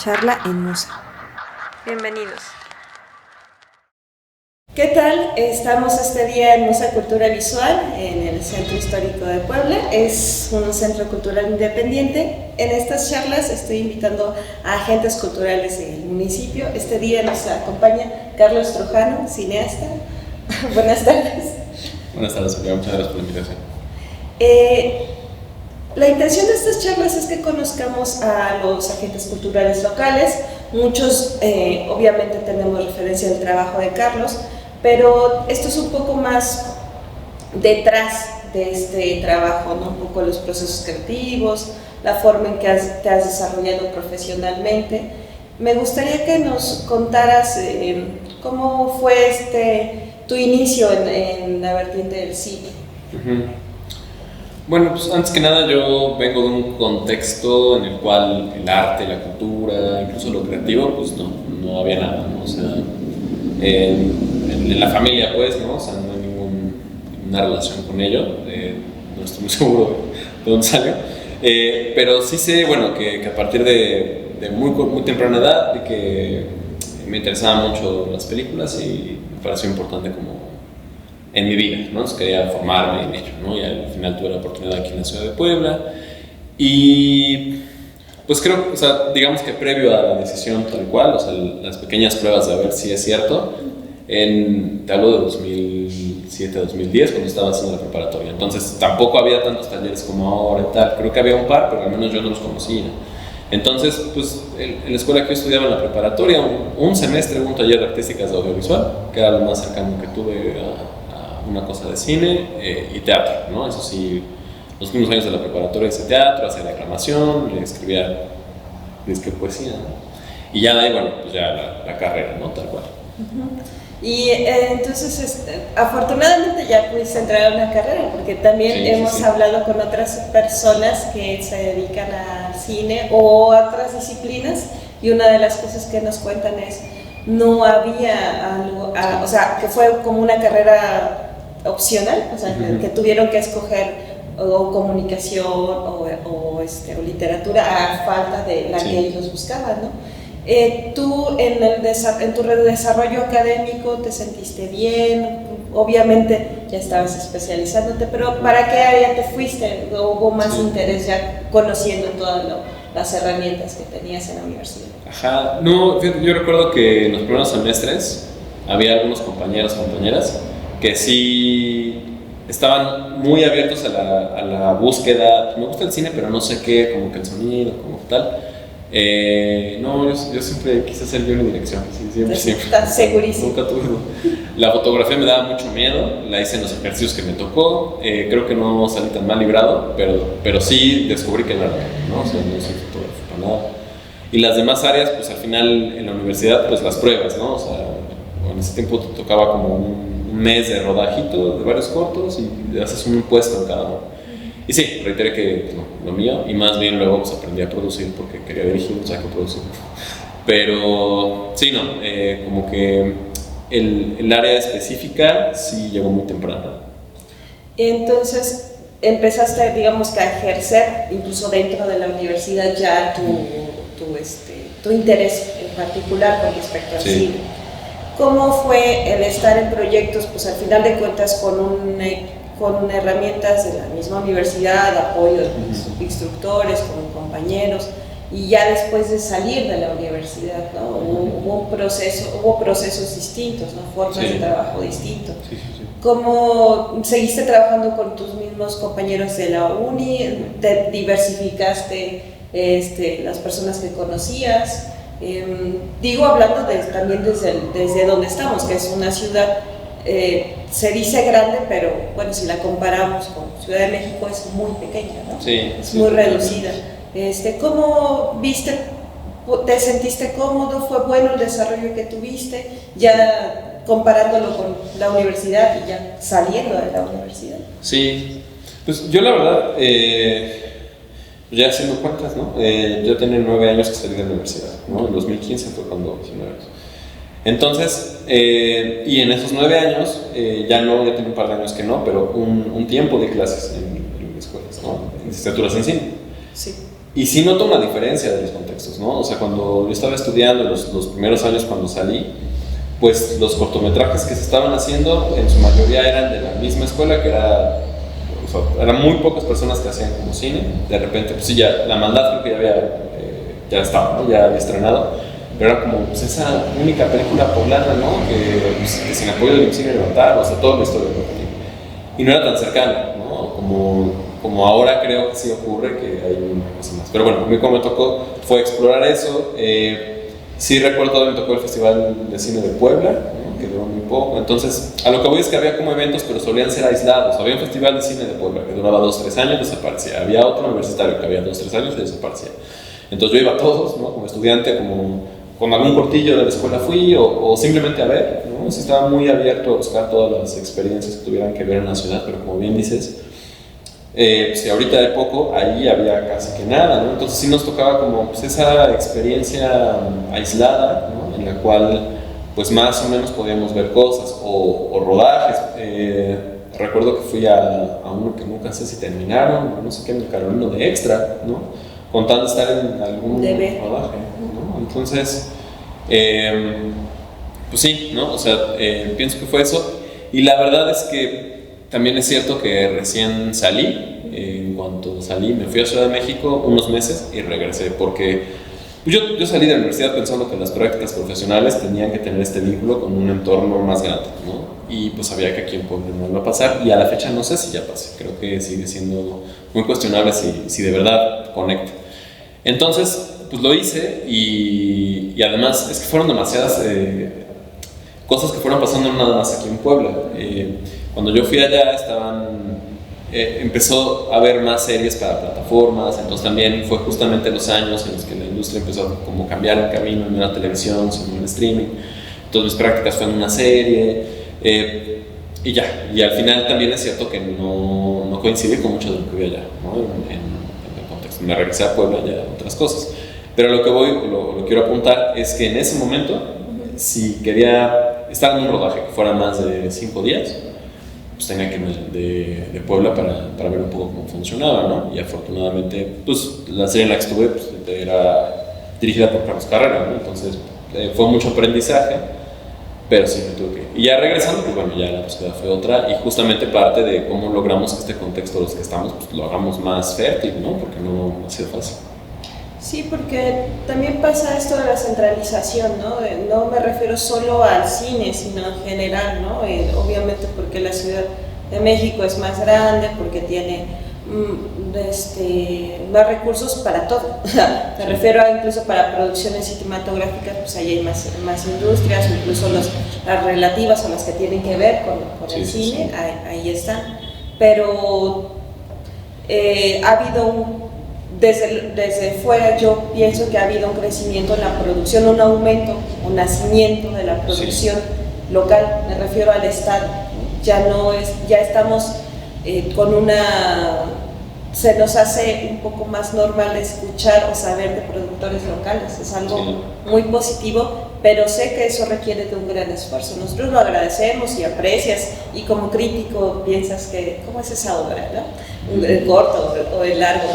Charla en Musa. Bienvenidos. ¿Qué tal? Estamos este día en Musa Cultura Visual, en el Centro Histórico de Puebla. Es un centro cultural independiente. En estas charlas estoy invitando a agentes culturales del municipio. Este día nos acompaña Carlos Trujano, cineasta. Buenas tardes. Buenas tardes, Julia. Muchas gracias por la invitación. La intención de estas charlas es que conozcamos a los agentes culturales locales. Muchos obviamente tenemos referencia al trabajo de Carlos, pero esto es un poco más detrás de este trabajo, ¿no? Un poco los procesos creativos, la forma en que te has desarrollado profesionalmente. Me gustaría que nos contaras cómo fue tu inicio en la vertiente del cine. Bueno, pues antes que nada yo vengo de un contexto en el cual el arte, la cultura, incluso lo creativo, pues no había nada, ¿no? O sea, en la familia, pues, ¿no? O sea, no hay ninguna relación con ello, no estoy muy seguro de dónde salió, pero sí sé, bueno, que a partir de muy temprana edad, de que me interesaban mucho las películas y me pareció importante como en mi vida, ¿no? Entonces quería formarme en ello, ¿no? Y al final tuve la oportunidad aquí en la ciudad de Puebla y pues creo, o sea, digamos que previo a la decisión tal cual, o sea, las pequeñas pruebas de ver si es cierto, te hablo de 2007, 2010, cuando estaba haciendo la preparatoria, entonces tampoco había tantos talleres como ahora y tal, creo que había un par, pero al menos yo no los conocía. Entonces, pues en la escuela que yo estudiaba en la preparatoria, un semestre hubo un taller de artísticas de audiovisual, que era lo más cercano que tuve a una cosa de cine y teatro, ¿no? Eso sí, los últimos años de la preparatoria hice teatro, hacía declamación, le escribía poesía, ¿no? Y ya de ahí, bueno, pues ya la carrera, ¿no? Tal cual. Y entonces, afortunadamente ya pudiste entrar a una carrera, porque también hemos hablado con otras personas que se dedican al cine o a otras disciplinas, y una de las cosas que nos cuentan es no había algo, o sea, que fue como una carrera opcional, o sea, que tuvieron que escoger o comunicación o literatura a falta de la que ellos buscaban, ¿no? Tú en tu desarrollo académico te sentiste bien, obviamente ya estabas especializándote, pero ¿para qué área te fuiste? ¿Hubo más interés ya conociendo todas las herramientas que tenías en la universidad? Ajá, no, yo recuerdo que en los primeros semestres había algunos compañeros, compañeras que sí estaban muy abiertos a la búsqueda. Me gusta el cine, pero no sé qué, como que el sonido, como tal. No, yo siempre quise hacer guión y dirección, siempre. ¿Estás segurísimo? Nunca tuve. La fotografía me daba mucho miedo, la hice en los ejercicios que me tocó, creo que no salí tan mal librado, pero sí descubrí que no era, ¿no? O sea, no soy fotógrafo para nada. Y las demás áreas, pues al final en la universidad, pues las pruebas, ¿no? O sea, en ese tiempo te tocaba como un mes de rodajito de varios cortos y haces un puesto en cada uno. Y sí, reiteré que no, lo mío, y más bien luego pues aprendí a producir porque quería dirigir, o sea, que producir. Pero sí, no, como que el área específica sí llegó muy temprano. Entonces empezaste, digamos, que a ejercer, incluso dentro de la universidad, ya tu interés en particular con respecto al cine. ¿Cómo fue el estar en proyectos, pues al final de cuentas con herramientas de la misma universidad, apoyo de instructores, con compañeros, y ya después de salir de la universidad, ¿no? Hubo procesos distintos, ¿no? Formas de trabajo distintos. ¿Cómo seguiste trabajando con tus mismos compañeros de la uni? ¿Te diversificaste las personas que conocías? Digo, hablando también desde donde estamos, que es una ciudad, se dice grande, pero bueno, si la comparamos con Ciudad de México es muy pequeña, ¿no? Es muy reducida. ¿Cómo viste, te sentiste cómodo? ¿Fue bueno el desarrollo que tuviste? Ya comparándolo con la universidad y ya saliendo de la universidad. Sí, pues yo la verdad, ya haciendo cuentas, ¿no? Yo tenía 9 años que salí de la universidad, ¿no? En 2015 fue cuando hice 9 años. Entonces, y en esos 9 años, ya tenía un par de años que no, pero un tiempo de clases en escuelas, ¿no? En licenciaturas en cine. Sí. Y sí noto una diferencia de los contextos, ¿no? O sea, cuando yo estaba estudiando los primeros años cuando salí, pues los cortometrajes que se estaban haciendo en su mayoría eran de la misma escuela, que era, o sea, eran muy pocas personas que hacían como cine. De repente, pues sí, ya La Maldad creo que ya estaba, ¿no? Ya había estrenado, pero era como pues, esa única película poblana, ¿no? Que sin apoyo del cine levantar, o sea, toda la historia, ¿no? Y no era tan cercana, ¿no? Como ahora creo que sí ocurre, que hay una cosa más. Pero bueno, a mí como me tocó fue explorar eso. Sí recuerdo que me tocó el Festival de Cine de Puebla, ¿no? Que duró muy poco. Entonces, a lo que voy es que había como eventos, pero solían ser aislados. Había un Festival de Cine de Puebla que duraba 2-3 años, desaparecía. Había otro universitario que había 2-3 años y desaparecía. Entonces yo iba a todos, ¿no? Como estudiante, como con algún cortillo de la escuela fui, o simplemente a ver, ¿no? Sí, estaba muy abierto a buscar todas las experiencias que tuvieran que ver en la ciudad, pero como bien dices, si ahorita de poco, ahí había casi que nada, ¿no? Entonces sí nos tocaba como pues, esa experiencia aislada, ¿no? En la cual pues más o menos podíamos ver cosas, o rodajes. Recuerdo que fui a uno que nunca sé si terminaron, no sé qué, en el Carolino de Extra, ¿no? Con tal de estar en algún rodaje, ¿no? Entonces, pues sí, ¿no? O sea, pienso que fue eso. Y la verdad es que también es cierto que recién salí. En cuanto salí, me fui a Ciudad de México unos meses y regresé, porque pues yo salí de la universidad pensando que las prácticas profesionales tenían que tener este vínculo con un entorno más grande, ¿no? Y pues sabía que aquí en Puebla no iba a pasar, y a la fecha no sé si ya pase. Creo que sigue siendo muy cuestionable si de verdad conecta. Entonces, pues lo hice, y además es que fueron demasiadas cosas que fueron pasando no nada más aquí en Puebla. Cuando yo fui allá empezó a haber más series para plataformas, entonces también fue justamente los años en los que la industria empezó a como cambiar el camino, en la televisión, sino en streaming. Entonces mis prácticas fueron una serie, y ya. Y al final también es cierto que no coincidí con mucho de lo que vi allá, ¿no? En el contexto. Me regresé a Puebla ya otras cosas. Pero lo que lo quiero apuntar es que en ese momento, si quería estar en un rodaje que fuera más de 5 días, pues tenía que irme de Puebla para ver un poco cómo funcionaba, ¿no? Y afortunadamente, pues la serie en la que estuve pues, era dirigida por Carlos Carrera, ¿no? Entonces fue mucho aprendizaje, pero sí me tuve que ir. Y ya regresando, pues bueno, ya la búsqueda fue otra, y justamente parte de cómo logramos que este contexto en los que estamos, pues lo hagamos más fértil, ¿no? Porque no ha sido fácil. Sí, porque también pasa esto de la centralización, ¿no? No me refiero solo al cine, sino en general, ¿no? Obviamente porque la Ciudad de México es más grande, porque tiene más recursos para todo. Me refiero incluso para producciones cinematográficas, pues ahí hay más industrias, o incluso las relativas o las que tienen que ver con el cine, sí. Ahí están. Pero ha habido desde fuera yo pienso que ha habido un crecimiento en la producción, un aumento, un nacimiento de la producción local, me refiero al Estado. Ya estamos se nos hace un poco más normal escuchar o saber de productores locales, es algo muy positivo, pero sé que eso requiere de un gran esfuerzo. Nosotros lo agradecemos y aprecias, y como crítico piensas que, ¿cómo es esa obra, no? El corto o el largo,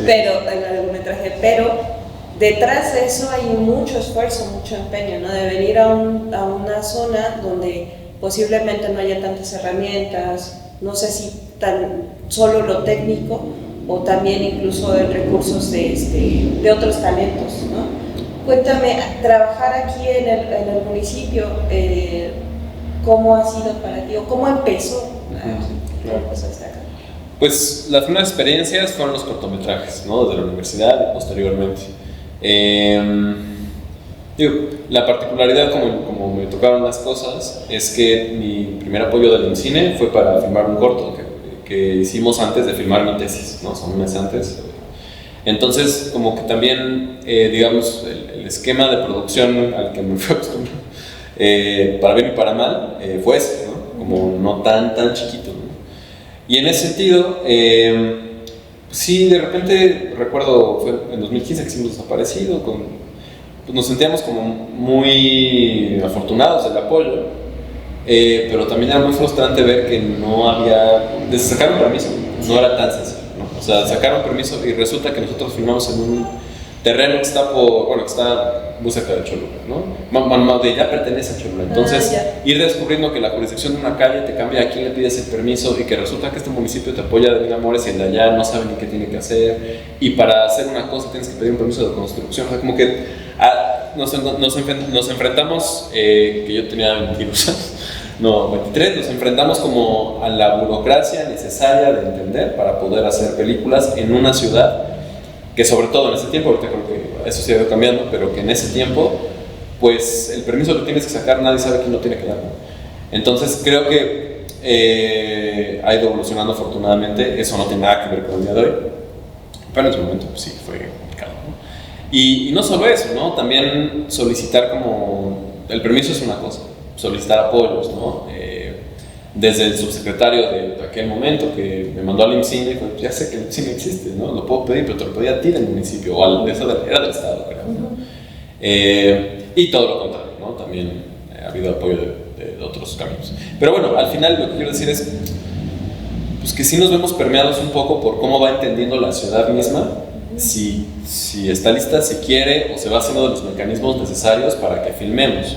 pero el largometraje, pero detrás de eso hay mucho esfuerzo, mucho empeño, ¿no? De venir a una zona donde posiblemente no haya tantas herramientas, no sé si tan solo lo técnico, o también incluso de recursos de otros talentos, ¿no? Cuéntame, trabajar aquí en el municipio, ¿cómo ha sido para ti o cómo empezó? ¿Cómo empezaste acá? Pues las primeras experiencias fueron los cortometrajes, ¿no? Desde la universidad y posteriormente. La particularidad como me tocaron las cosas es que mi primer apoyo del INCINE fue para filmar un corto que hicimos antes de filmar mi tesis, ¿no? O sea, un mes antes. Entonces, como que también, digamos, el esquema de producción al que me fui acostumbrado, para bien y para mal, fue ese, ¿no? Como no tan chiquito, ¿no? Y en ese sentido, sí, de repente, recuerdo, fue en 2015 que hicimos Desaparecido, pues nos sentíamos como muy afortunados del apoyo, pero también era muy frustrante ver que no había, desde sacar un permiso, no era tan sencillo, ¿no? O sea, sacaron permiso y resulta que nosotros filmamos en un terreno que está que está muy cerca de Cholula, ¿no? De ya pertenece a Cholula. Entonces, ir descubriendo que la jurisdicción de una calle te cambia a quién le pides el permiso y que resulta que este municipio te apoya de mil amores y el de allá no sabe ni qué tiene que hacer. Y para hacer una cosa tienes que pedir un permiso de construcción. O sea, como que nos enfrentamos, que yo tenía 22 años, no, 23, nos enfrentamos como a la burocracia necesaria de entender para poder hacer películas en una ciudad que, sobre todo en ese tiempo, ahorita creo que eso se ha ido cambiando, pero que en ese tiempo, pues el permiso que tienes que sacar nadie sabe quién lo tiene que dar, ¿no? Entonces creo que ha ido evolucionando afortunadamente. Eso no tiene nada que ver con el día de hoy, pero en ese momento pues, sí fue complicado, ¿no? Y no solo eso, ¿no? También solicitar como el permiso es una cosa, solicitar apoyos, ¿no? Desde el subsecretario de aquel momento que me mandó al IMCINE, dijo, ya sé que el IMCINE existe, ¿no? Lo puedo pedir, pero te lo pedí a ti del municipio, o eso era del Estado, creo, ¿no? Y todo lo contrario, ¿no? También ha habido apoyo de otros caminos. Pero bueno, al final lo que quiero decir es pues que sí nos vemos permeados un poco por cómo va entendiendo la ciudad misma, si está lista, si quiere, o se va haciendo de los mecanismos necesarios para que filmemos.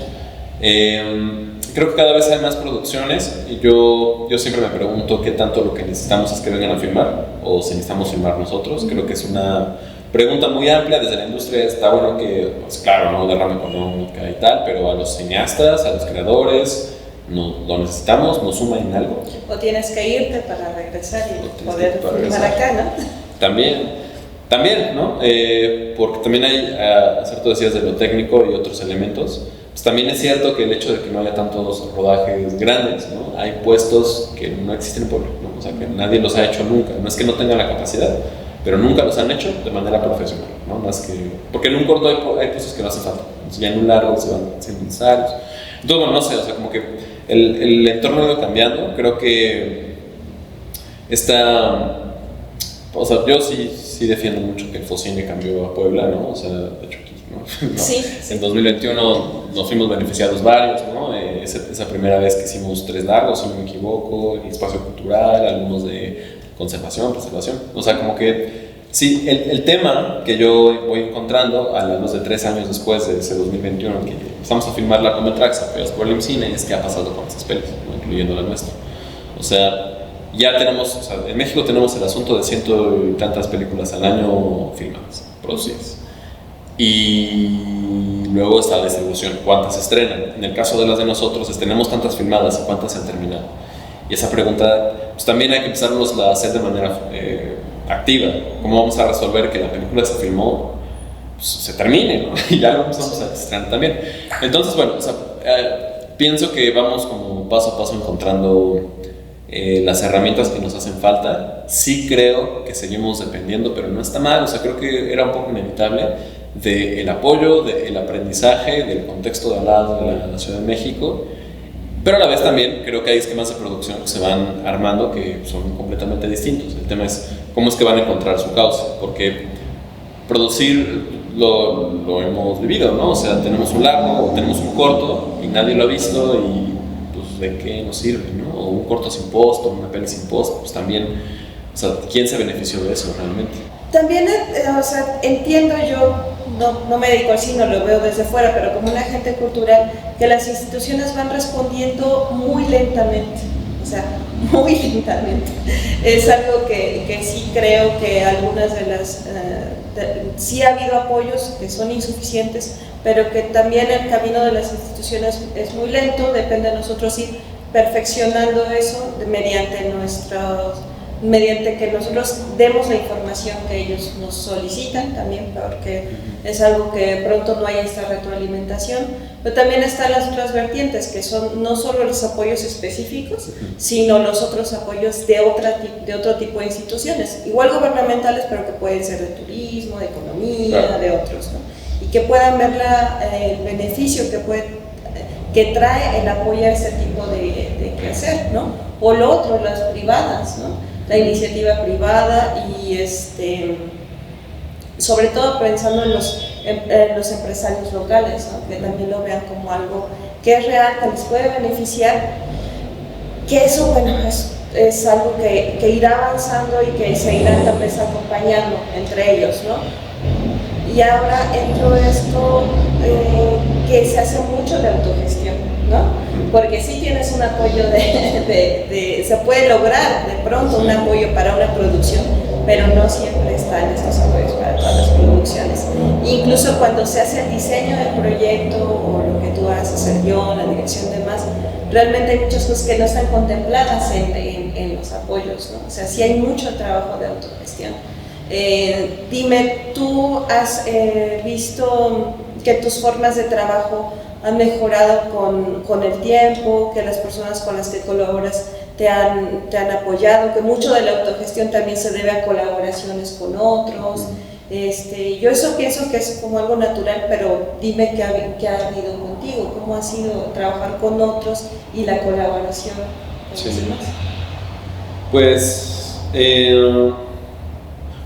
Creo que cada vez hay más producciones y yo siempre me pregunto qué tanto lo que necesitamos es que vengan a filmar o si necesitamos filmar nosotros. Creo que es una pregunta muy amplia. Desde la industria está bueno que, pues claro, no derrama económica y tal, pero a los cineastas, a los creadores, lo necesitamos, nos suma en algo. O tienes que irte para regresar y poder filmar acá, ¿no? También, ¿no? Porque también hay, tú decías de lo técnico y otros elementos. Pues también es cierto que el hecho de que no haya tantos rodajes grandes, ¿no? Hay puestos que no existen en Puebla, ¿no? O sea, que nadie los ha hecho nunca. No es que no tengan la capacidad, pero nunca los han hecho de manera profesional, ¿no? Más que, porque en un corto hay puestos que no hacen falta. Entonces, ya en un largo se van siendo necesarios. Entonces, bueno, no sé, o sea, como que el entorno ha ido cambiando. Creo que o sea, yo sí defiendo mucho que el Focine cambió a Puebla, ¿no? O sea, de hecho, ¿no? Sí. En 2021 nos fuimos beneficiados varios, ¿no? Esa primera vez que hicimos 3 largos, si no me equivoco, en espacio cultural, algunos de conservación, preservación. O sea, como que sí, el tema que yo voy encontrando a la luz de 3 años después de ese 2021, que empezamos a filmar largometrajes apoyados por el IMCINE, es que ha pasado con esas pelis, ¿no? Incluyendo la nuestra. O sea, ya tenemos, o sea, en México tenemos el asunto de 100 y tantas películas al año filmadas, producidas. Y luego está la distribución, cuántas se estrenan. En el caso de las de nosotros, tenemos tantas filmadas y cuántas se han terminado. Y esa pregunta, pues también hay que empezarnos a hacer de manera activa. ¿Cómo vamos a resolver que la película se filmó, pues, se termine, ¿no? Y ya lo empezamos a estrenar también. Entonces, bueno, o sea, pienso que vamos como paso a paso encontrando las herramientas que nos hacen falta. Sí creo que seguimos dependiendo, pero no está mal. O sea, creo que era un poco inevitable del apoyo, del aprendizaje, del contexto de al lado de la Ciudad de México, pero a la vez también creo que hay esquemas de producción que se van armando que son completamente distintos. El tema es cómo es que van a encontrar su causa, porque producir lo hemos vivido, ¿no? O sea, tenemos un largo o tenemos un corto y nadie lo ha visto y pues ¿de qué nos sirve, no? O un corto sin post o una peli sin post, pues también, o sea, ¿quién se benefició de eso realmente? También, o sea, entiendo yo, no me dedico al cine, lo veo desde fuera, pero como un agente cultural, que las instituciones van respondiendo muy lentamente, o sea, muy lentamente. Es algo que sí creo que algunas de las, sí ha habido apoyos que son insuficientes, pero que también el camino de las instituciones es muy lento, depende de nosotros ir perfeccionando eso mediante que nosotros demos la información que ellos nos solicitan también, porque es algo que pronto no hay esta retroalimentación, pero también están las otras vertientes, que son no solo los apoyos específicos, sino los otros apoyos de otro tipo de instituciones, igual gubernamentales, pero que pueden ser de turismo, de economía, claro, de otros, ¿no? Y que puedan ver el beneficio que trae el apoyar este tipo de quehacer, ¿no? O lo otro, las privadas, ¿no? La iniciativa privada y sobre todo pensando en los empresarios locales, ¿no? Que también lo vean como algo que es real, que les puede beneficiar, que eso, bueno, es es algo que irá avanzando y que se irán tal vez acompañando entre ellos, ¿no? Y ahora entro esto que se hace mucho de autogestión, ¿no? Porque sí tienes un apoyo se puede lograr de pronto un apoyo para una producción, pero no siempre están estos apoyos para todas las producciones. Incluso cuando se hace el diseño del proyecto o lo que tú haces, el guión, la dirección y demás, realmente hay muchas cosas que no están contempladas en los apoyos, ¿no? O sea, sí hay mucho trabajo de autogestión. Dime, ¿tú has visto que tus formas de trabajo han mejorado con el tiempo, que las personas con las que colaboras te han apoyado, que mucho de la autogestión también se debe a colaboraciones con otros? Yo eso pienso que es como algo natural, pero dime qué ha habido contigo, cómo ha sido trabajar con otros y la colaboración con los demás. Pues,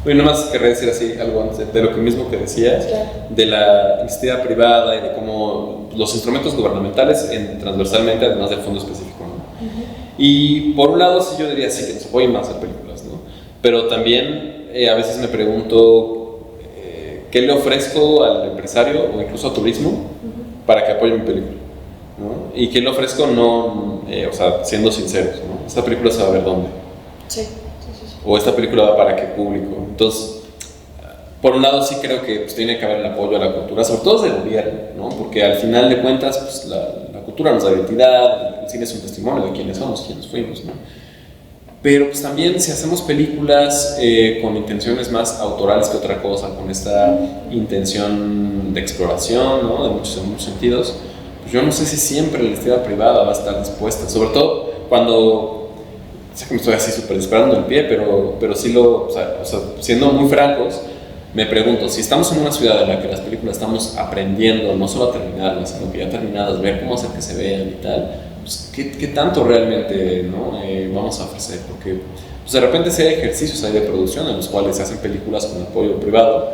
bueno, nada más querría decir así algo antes de lo que mismo que decías, claro, de la iniciativa privada y de cómo los instrumentos gubernamentales transversalmente, además del fondo específico, ¿no? Y por un lado, sí, yo diría sí que nos apoyen más a hacer películas, ¿no? Pero también a veces me pregunto qué le ofrezco al empresario o incluso a turismo para que apoye mi película, ¿no? Y qué le ofrezco, no, o sea, siendo sinceros, ¿no? Esta película se va a ver dónde. Sí. O esta película va para qué público. Entonces, por un lado sí creo que pues, tiene que haber el apoyo a la cultura, sobre todo desde el gobierno, ¿no? Porque al final de cuentas pues, la cultura nos da identidad, el cine es un testimonio de quiénes somos, quiénes fuimos, ¿no? Pero pues también si hacemos películas con intenciones más autorales que otra cosa, con esta intención de exploración, ¿no? En muchos sentidos, pues yo no sé si siempre la iniciativa privada va a estar dispuesta, sobre todo cuando... Sé que me estoy así súper disparando el pie, pero sí o sea, siendo muy francos, me pregunto, si estamos en una ciudad en la que las películas estamos aprendiendo, no solo a terminarlas, sino que ya terminadas, ver cómo hacer que se vean y tal, pues, ¿qué tanto realmente, ¿no? Vamos a ofrecer? Porque pues, de repente sí hay ejercicios ahí de producción en los cuales se hacen películas con apoyo privado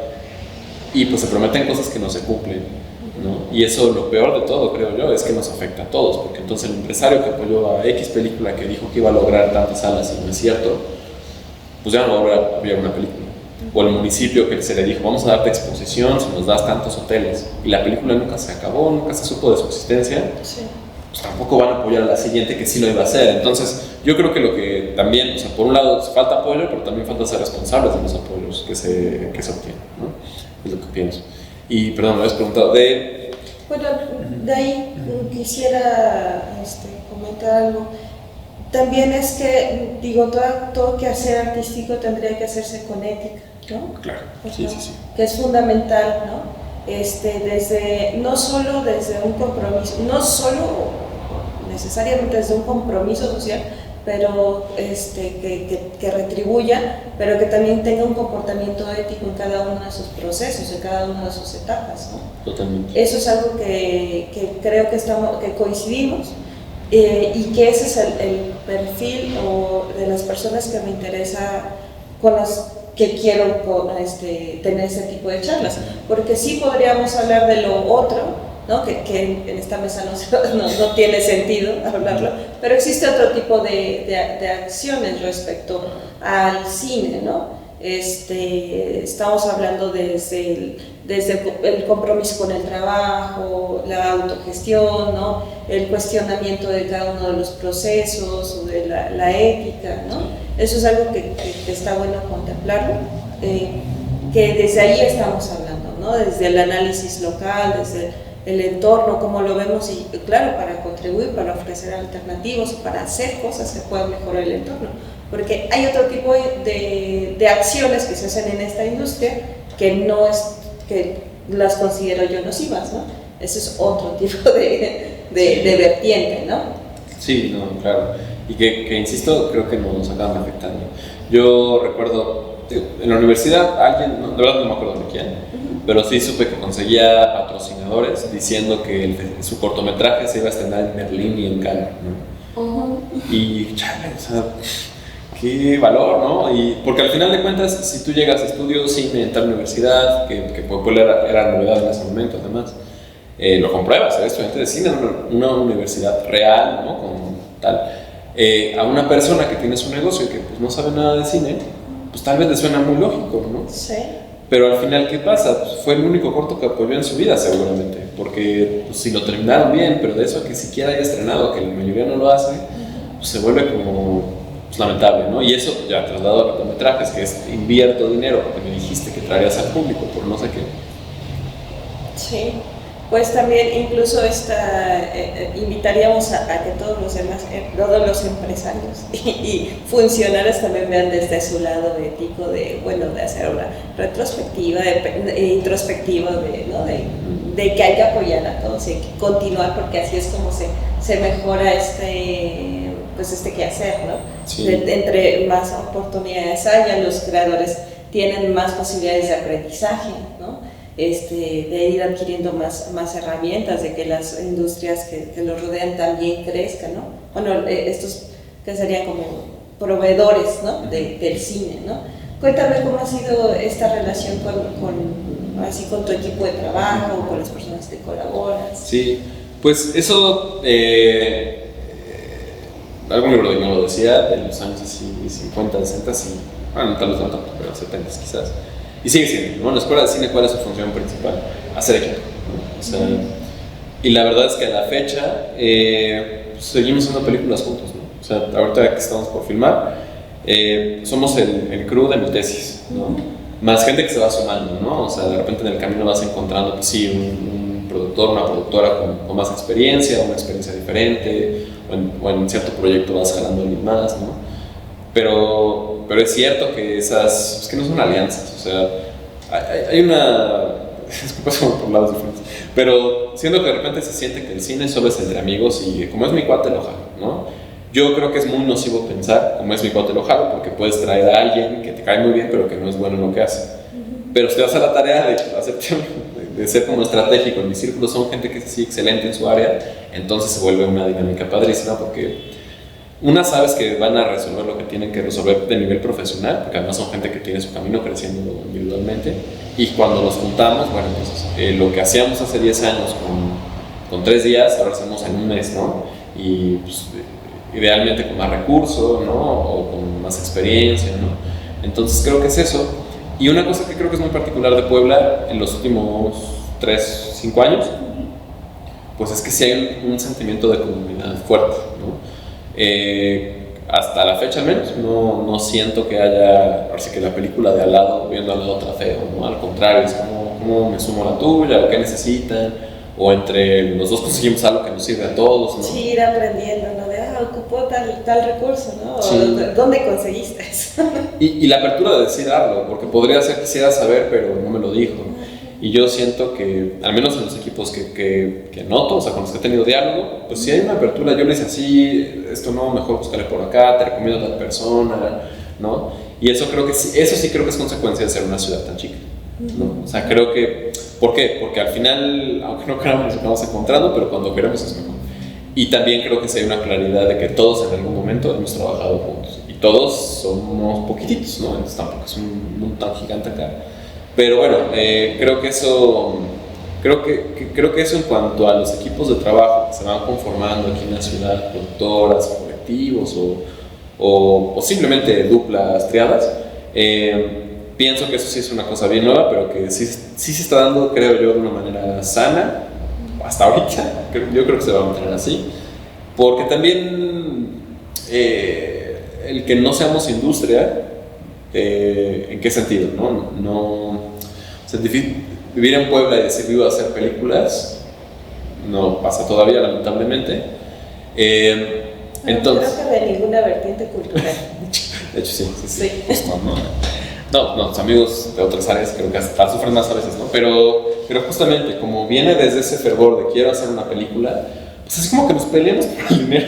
y pues se prometen cosas que no se cumplen, ¿no? Y eso, lo peor de todo, creo yo, es que nos afecta a todos, porque entonces el empresario que apoyó a X película, que dijo que iba a lograr tantas salas y no es cierto, pues ya no va a volver a apoyar una película. O el municipio que se le dijo, vamos a darte exposición si nos das tantos hoteles, y la película nunca se acabó, nunca se supo de su existencia, sí, pues tampoco van a apoyar a la siguiente que sí lo iba a hacer. Entonces yo creo que lo que también, o sea, por un lado falta apoyo, pero también falta ser responsables de los apoyos que se obtienen, ¿no? Es lo que pienso. Y perdón, me habías preguntado Bueno, de ahí quisiera comentar algo. También es que, digo, todo quehacer artístico tendría que hacerse con ética, ¿no? Claro, sí. Que es fundamental, ¿no? No solo desde un compromiso, no solo necesariamente desde un compromiso social, pero que retribuya, pero que también tenga un comportamiento ético en cada uno de sus procesos, en cada una de sus etapas, ¿no? Totalmente. Eso es algo que creo que coincidimos, y que ese es el perfil de las personas que me interesa, con las que quiero tener ese tipo de charlas, porque sí podríamos hablar de lo otro, ¿no? Que en esta mesa no tiene sentido hablarlo, pero existe otro tipo de acciones respecto al cine, ¿no? Estamos hablando desde el compromiso con el trabajo, la autogestión, ¿no? El cuestionamiento de cada uno de los procesos, o de la ética, ¿no? Eso es algo que está bueno contemplarlo, que desde ahí estamos hablando, ¿no? Desde el análisis local, desde el entorno, cómo lo vemos, y claro, para contribuir, para ofrecer alternativas, para hacer cosas que puedan mejorar el entorno, porque hay otro tipo de acciones que se hacen en esta industria que las considero yo nocivas, ¿no? Ese es otro tipo de vertiente, ¿no? Sí, no, claro, y que insisto, creo que nos acaban afectando. Yo recuerdo, en la universidad, alguien, de verdad no me acuerdo de quién, pero sí supe que conseguía patrocinadores diciendo que su cortometraje se iba a estrenar en Berlín y en Cannes, ¿no? Y chale, o sea, qué valor, ¿no? Y porque al final de cuentas, si tú llegas a estudios cine en tal universidad, que era novedad en ese momento, además, lo compruebas, eres estudiante de cine en una universidad real, ¿no? Con tal. A una persona que tiene su negocio y que pues, no sabe nada de cine, pues tal vez le suena muy lógico, ¿no? Sí. Pero al final, ¿qué pasa? Pues fue el único corto que apoyó en su vida, seguramente. Porque pues, si lo terminaron bien, pero de eso a que siquiera haya estrenado, que la mayoría no lo hace, pues se vuelve como pues, lamentable, ¿no? Y eso ya trasladado a cortometrajes, que es invierto dinero, porque me dijiste que traerías al público por no sé qué. Sí. Pues también incluso invitaríamos a que todos los demás, todos los empresarios y funcionarios también vean desde su lado ético de hacer una retrospectiva, introspectiva, de que hay que apoyar a todos y hay que continuar porque así es como se mejora este quehacer, ¿no? Sí. Entre más oportunidades haya, los creadores tienen más posibilidades de aprendizaje, ¿no? De ir adquiriendo más herramientas, de que las industrias que los rodean también crezcan, ¿no? Bueno, estos que serían como proveedores, ¿no? del cine, ¿no? Cuéntame cómo ha sido esta relación con tu equipo de trabajo, con las personas que colaboras. Sí, pues eso, algún libro de lo decía, de los años así, 50, 60, bueno, tal vez no tanto, pero 70 quizás. Y sigue siendo, ¿no? En la escuela de cine, ¿cuál es su función principal? Hacer equipo, ¿no? O sea, y la verdad es que a la fecha seguimos haciendo películas juntos, ¿no? O sea, ahorita que estamos por filmar, somos el crew de mi tesis, ¿no? Más gente que se va sumando, ¿no? O sea, de repente en el camino vas encontrando, pues sí, un productor, una productora con más experiencia, una experiencia diferente, o en cierto proyecto vas jalando a alguien más, ¿no? Pero es cierto que es que no son alianzas, o sea, hay una, es que pasa por lados diferentes, pero siento que de repente se siente que el cine solo es entre amigos y como es mi cuate lo jalo, ¿no? Yo creo que es muy nocivo pensar, como es mi cuate lo jalo, porque puedes traer a alguien que te cae muy bien pero que no es bueno en lo que hace. Pero si te vas a la tarea de ser como estratégico, en mi círculo son gente que es así excelente en su área, entonces se vuelve una dinámica padrísima porque sabes que van a resolver lo que tienen que resolver de nivel profesional, porque además son gente que tiene su camino creciendo individualmente, y cuando nos juntamos, bueno, entonces lo que hacíamos hace 10 años con 3 días, ahora hacemos en un mes, ¿no? Y pues, idealmente con más recursos, ¿no? O con más experiencia, ¿no? Entonces creo que es eso. Y una cosa que creo que es muy particular de Puebla en los últimos 5 años, pues es que sí hay un sentimiento de comunidad fuerte, ¿no? Hasta la fecha al menos no siento que haya, parece que la película de al lado viendo al lado otra feo, ¿no? Al contrario, es como me sumo a la tuya, o qué necesitan, o entre los dos conseguimos algo que nos sirve a todos, ¿no? Sí, ir aprendiendo, ¿no? Ocupó tal recurso, ¿no? Sí. ¿Dónde conseguiste eso? Y la apertura de decir algo, porque podría ser que quisiera saber, pero no me lo dijo. Y yo siento que, al menos en los equipos que noto, o sea, con los que he tenido diálogo, pues si hay una apertura, yo le dice así, esto no, mejor búscale por acá, te recomiendo a tal persona, ¿no? Y eso sí creo que es consecuencia de ser una ciudad tan chica, ¿no? O sea, creo que, ¿por qué? Porque al final, aunque no queramos, nos acabamos encontrando, pero cuando queremos es mejor. Y también creo que sí hay una claridad de que todos en algún momento hemos trabajado juntos, y todos somos poquititos, ¿no? Entonces tampoco es un mundo tan gigante acá. Pero bueno, creo que eso en cuanto a los equipos de trabajo que se van conformando aquí en la ciudad, productoras, colectivos o simplemente duplas, triadas, pienso que eso sí es una cosa bien nueva, pero que sí se está dando, creo yo, de una manera sana, hasta ahorita, yo creo que se va a mantener así, porque también el que no seamos industria, ¿en qué sentido? O sea, vivir en Puebla y decir vivo a hacer películas no pasa todavía, lamentablemente. Entonces, creo que de ninguna vertiente cultural. De hecho, sí. Pues no, los amigos de otras áreas creo que hasta sufren más a veces, ¿no? Pero justamente, como viene desde ese fervor de quiero hacer una película, pues es como que nos peleamos por el dinero,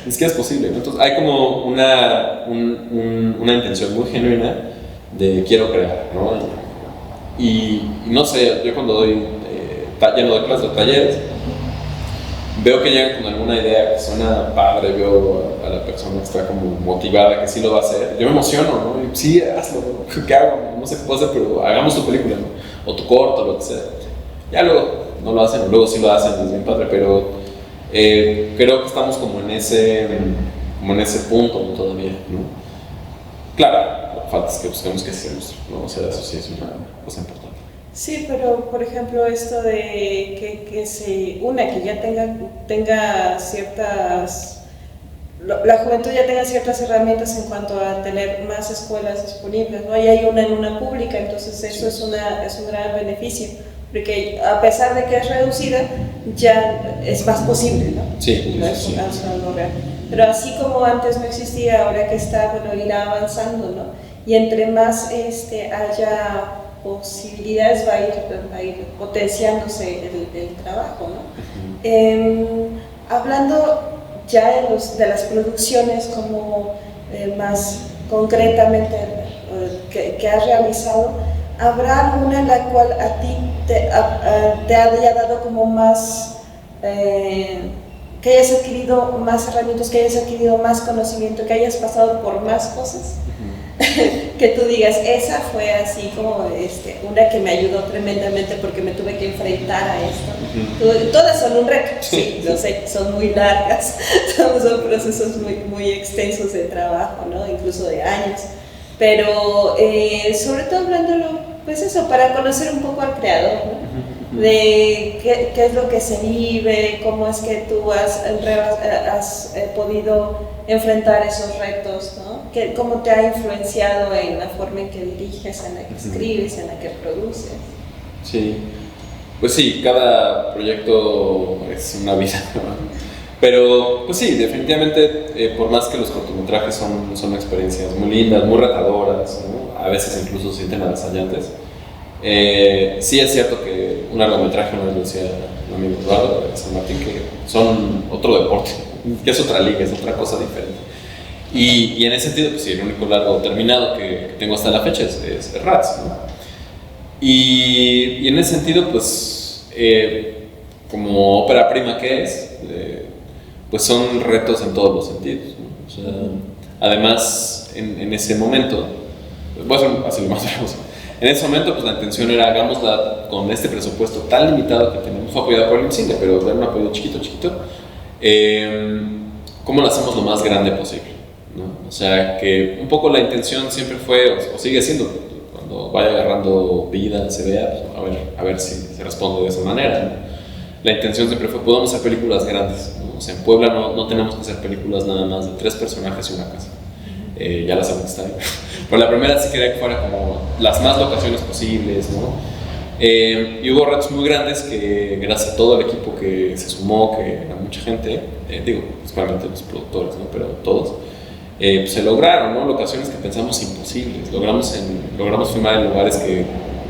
es que es posible, ¿no? Entonces hay como una intención muy genuina de quiero crear, ¿no? Y no sé, yo cuando doy clases o talleres, veo que llegan con alguna idea que suena padre, veo a la persona que está como motivada, que sí lo va a hacer, yo me emociono, ¿no? Y sí, hazlo, ¿no? ¿Qué hago? No sé qué puedo hacer, pero hagamos tu película, ¿no? O tu corto, lo que sea. Ya luego no lo hacen, o luego sí lo hacen, es bien padre, pero creo que estamos como en como en ese punto todavía, ¿no? Claro, lo que falta es que busquemos que se ilustre, ¿no? O sea, eso sí es una cosa importante. Sí, pero por ejemplo esto de que ya tenga ciertas, la juventud ya tenga ciertas herramientas en cuanto a tener más escuelas disponibles, ¿no? Y hay una en una pública, entonces eso es un gran beneficio, porque a pesar de que es reducida, ya es más posible, ¿no? Sí, No es algo real. Pero así como antes no existía, ahora que está, bueno, irá avanzando, ¿no? Y entre más haya posibilidades va a ir potenciándose el trabajo, ¿no? Hablando ya de las producciones como más concretamente que has realizado, ¿habrá alguna en la cual a ti te haya dado como más, que hayas adquirido más herramientas, que hayas adquirido más conocimiento, que hayas pasado por más cosas? Que tú digas, esa fue así como una que me ayudó tremendamente porque me tuve que enfrentar a esto. Todas son un reto, sí, lo sé, son muy largas, son procesos muy, muy extensos de trabajo, ¿no? Incluso de años, pero sobre todo hablándolo, pues eso, para conocer un poco al creador, ¿no? De qué es lo que se vive, cómo es que tú has podido enfrentar esos retos, ¿no? Cómo te ha influenciado en la forma en que diriges, en la que escribes, en la que produces. Sí, pues sí, cada proyecto es una vida, ¿no? Pero pues sí, definitivamente, por más que los cortometrajes son experiencias muy lindas, muy retadoras, ¿no? A veces incluso se sienten avasallantes. Sí es cierto que un largometraje, una vez lo decía mi amigo Eduardo de San Martín, que son otro deporte, que es otra liga, es otra cosa diferente. Y en ese sentido, pues sí, el único largo terminado que tengo hasta la fecha es Rats, ¿no? Y en ese sentido, pues, como ópera prima que es, pues son retos en todos los sentidos, ¿no? O sea, además, en ese momento, voy a hacer así lo más breve. En ese momento, pues la intención era, hagámosla con este presupuesto tan limitado que tenemos, fue apoyado por el IMCINE, pero dar un apoyo chiquito, ¿cómo lo hacemos lo más grande posible, ¿no? O sea, que un poco la intención siempre fue, o sigue siendo, cuando vaya agarrando vida, se vea, pues, a ver si se responde de esa manera, ¿no? La intención siempre fue, podemos hacer películas grandes, ¿no? O sea, en Puebla no tenemos que hacer películas nada más de 3 personajes y una casa. Ya la segunda está bien. Pero la primera sí quería que fuera como las más locaciones posibles, ¿no? Y hubo retos muy grandes que, gracias a todo el equipo que se sumó, que era mucha gente, digo, principalmente los productores, ¿no? Pero todos, pues se lograron, ¿no? Locaciones que pensamos imposibles. Logramos filmar en lugares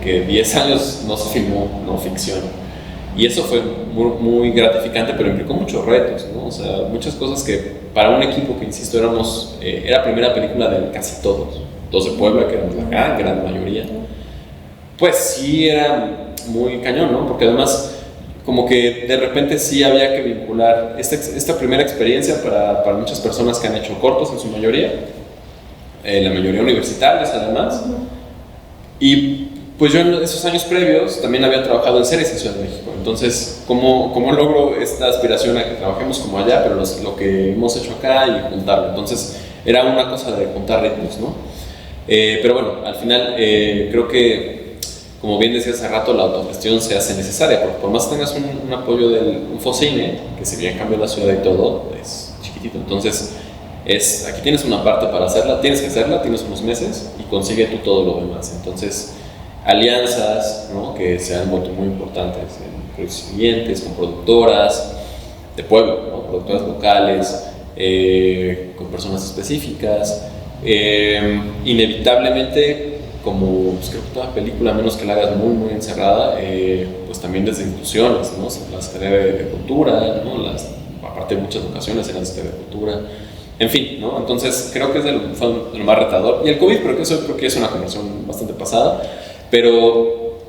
que 10 años no se filmó, no ficción. Y eso fue muy, muy gratificante, pero implicó muchos retos, ¿no? O sea, muchas cosas que para un equipo que, insisto, era primera película de casi todos de Puebla, que éramos la gran mayoría, pues sí era muy cañón, ¿no? Porque además, como que de repente sí había que vincular esta primera experiencia para muchas personas que han hecho cortos en su mayoría, la mayoría universitarios además, y pues yo en esos años previos también había trabajado en series en Ciudad de México. Entonces, ¿cómo logro esta aspiración a que trabajemos como allá, pero lo que hemos hecho acá y juntarlo? Entonces, era una cosa de juntar ritmos, ¿no? Pero bueno, al final creo que, como bien decía hace rato, la autogestión se hace necesaria, porque por más que tengas un apoyo del Focine, que si bien cambió la ciudad y todo, es chiquitito. Entonces, aquí tienes una parte para hacerla, tienes que hacerla, tienes unos meses y consigue tú todo lo demás. Entonces, alianzas, ¿no? Que se han vuelto muy importantes en proyectos siguientes, con productoras de pueblo, ¿no? Productoras locales, con personas específicas. Inevitablemente, como pues, creo que toda película, a menos que la hagas muy, muy encerrada, pues también desde inclusiones, ¿no? La Secretaría de Cultura, ¿no? Aparte de muchas ocasiones eran Secretaría de Cultura. En fin, ¿no? Entonces creo que fue lo más retador. Y el COVID, pero eso creo que es una conversión bastante pasada. Pero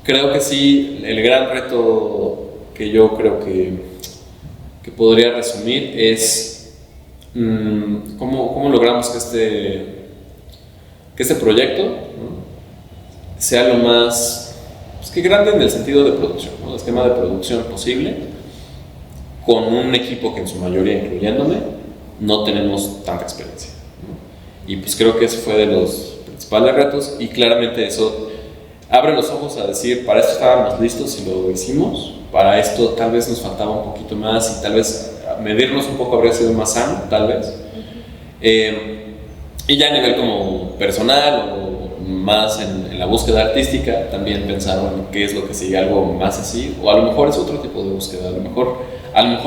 creo que sí, el gran reto que yo creo que podría resumir es cómo logramos que este proyecto, ¿no? Sea lo más pues que grande en el sentido de producción, ¿no? El esquema de producción posible, con un equipo que en su mayoría, incluyéndome, no tenemos tanta experiencia, ¿no? Y pues creo que ese fue de los principales retos, y claramente eso abre los ojos a decir, para esto estábamos listos y lo hicimos, para esto tal vez nos faltaba un poquito más y tal vez medirnos un poco habría sido más sano, tal vez. Y ya a nivel como personal o más en la búsqueda artística, también pensar, bueno, qué es lo que sigue, algo más así, o a lo mejor es otro tipo de búsqueda, a lo mejor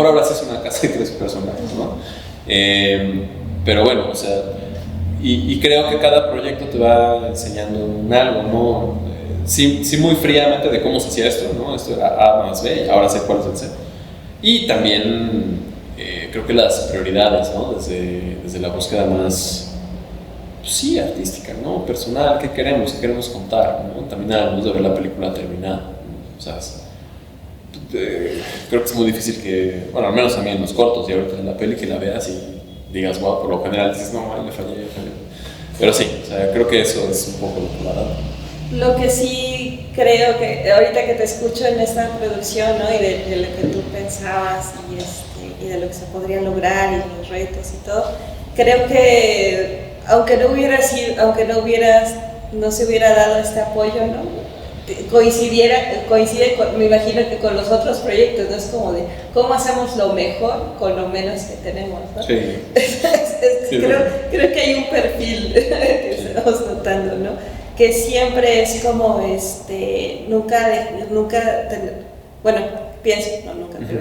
ahora sí es una casa de 3 personajes, ¿no? Pero bueno, o sea, y creo que cada proyecto te va enseñando un algo, ¿no? Sí, muy fríamente de cómo se hacía esto, ¿no? Esto era A más B, y ahora sé cuál es el C. Y también creo que las prioridades, ¿no? Desde la búsqueda más, pues sí, artística, ¿no? Personal, ¿qué queremos contar, ¿no? También a la luz de ver la película terminada, ¿no? O sea, creo que es muy difícil que, bueno, al menos a mí en los cortos y ahorita en la peli que la veas y digas, wow, por lo general dices, no, le fallé. Pero sí, o sea, creo que eso es un poco lo que va dando. Lo que sí creo que ahorita que te escucho en esta producción, ¿no? Y de lo que tú pensabas y de lo que se podría lograr y los retos y todo, creo que aunque no se hubiera dado este apoyo, ¿no? Coincide con, me imagino que con los otros proyectos, ¿no? Es como de cómo hacemos lo mejor con lo menos que tenemos, ¿no? Sí. Creo que hay un perfil que estamos notando, ¿no? Que siempre es como, pero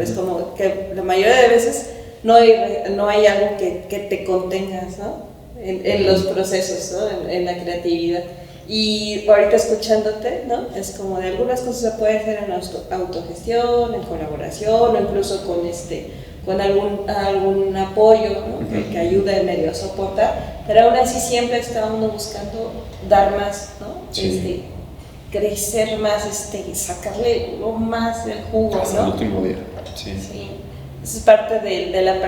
es como que la mayoría de veces no hay algo que te contengas, ¿no? En los procesos, ¿no? En la creatividad. Y ahorita escuchándote, ¿no? Es como de algunas cosas se puede hacer en autogestión, en colaboración, o incluso con algún apoyo, ¿no? que ayuda en medio a soportar, pero aún así siempre está uno buscando dar más, ¿no? Sí. Crecer más, sacarle lo más del jugo, hasta ¿no? el último día. Sí. Es parte de la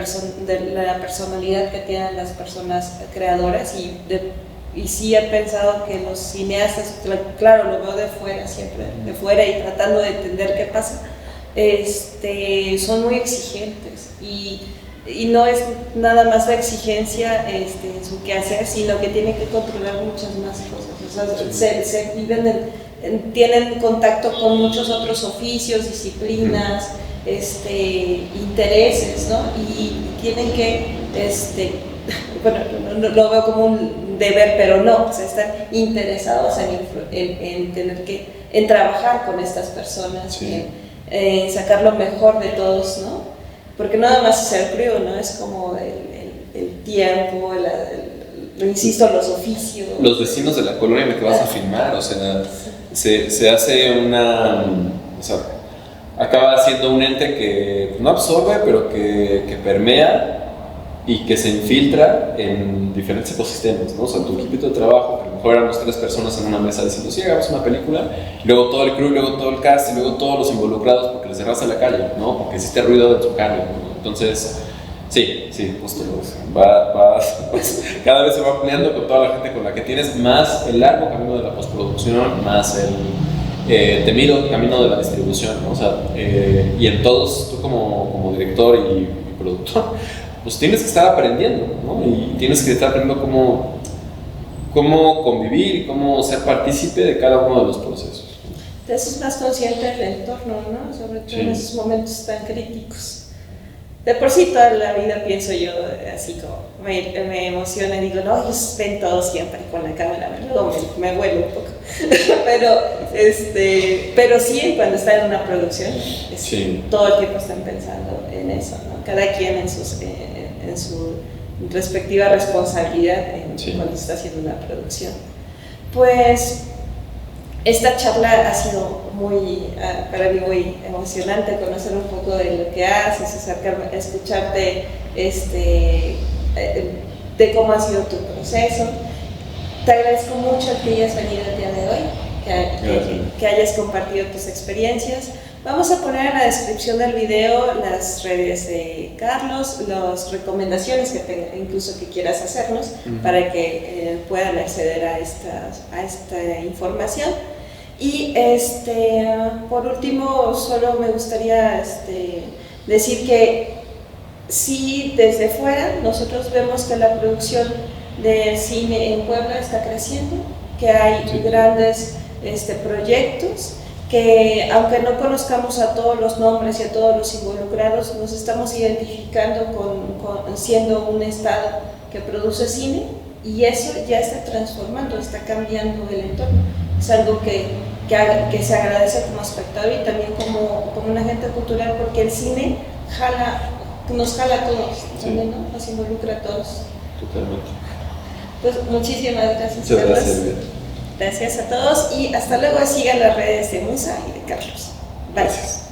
personalidad que tienen las personas creadoras y sí he pensado que los cineastas, claro, lo veo de fuera siempre, de fuera y tratando de entender qué pasa, son muy exigentes y no es nada más la exigencia en su quehacer, sino que tienen que controlar muchas más cosas. O sea, tienen contacto con muchos otros oficios, disciplinas, intereses, ¿no? Y tienen que, bueno, no lo veo como un deber, pero no, o sea, están interesados en trabajar con estas personas, sí. en sacar lo mejor de todos, ¿no? Porque no nada más es el frío, ¿no? Es como el tiempo, insisto, los oficios. Los vecinos de la colonia en la que vas a filmar, o sea, se hace o sea, acaba siendo un ente que no absorbe, pero que permea y que se infiltra en diferentes ecosistemas, ¿no? O sea, tu equipo de trabajo, que a lo mejor éramos 3 personas en una mesa diciendo, sí, hagamos una película, y luego todo el crew, luego todo el cast, y luego todos los involucrados porque les cerraste la calle, ¿no? Porque hiciste ruido en su calle, ¿no? Entonces, sí, justo cada vez se va ampliando con toda la gente con la que tienes, más el largo camino de la postproducción, más el temido camino de la distribución, ¿no? O sea, y en todos, tú como director y productor, pues tienes que estar aprendiendo, ¿no? Y tienes que estar aprendiendo cómo convivir y cómo ser partícipe de cada uno de los procesos. Entonces es más consciente del entorno, ¿no? Sobre todo en esos momentos tan críticos. De por sí toda la vida pienso yo así como, me emociona y digo, no, ellos ven todo siempre con la cámara, luego me vuelvo un poco. pero sí, cuando están en una producción, todo el tiempo están pensando en eso, ¿no? Cada quien en su respectiva responsabilidad cuando está haciendo una producción. Pues esta charla ha sido para mí muy emocionante, conocer un poco de lo que haces, acercarme, escucharte de cómo ha sido tu proceso. Te agradezco mucho que hayas venido el día de hoy, que hayas compartido tus experiencias. Vamos a poner en la descripción del video las redes de Carlos, las recomendaciones que tenga, incluso que quieras hacernos, para que puedan acceder a esta información. Y por último, solo me gustaría decir que sí, desde fuera nosotros vemos que la producción de cine en Puebla está creciendo, que hay grandes proyectos, que aunque no conozcamos a todos los nombres y a todos los involucrados, nos estamos identificando siendo un estado que produce cine, y eso ya está transformando, está cambiando el entorno. Es algo que se agradece como espectador y también como un agente cultural, porque el cine nos jala a todos, también, ¿no? Nos involucra a todos. Totalmente. Pues muchísimas gracias. Muchas gracias. Gracias a todos y hasta luego. Sigan las redes de Musa y de Carlos. Gracias.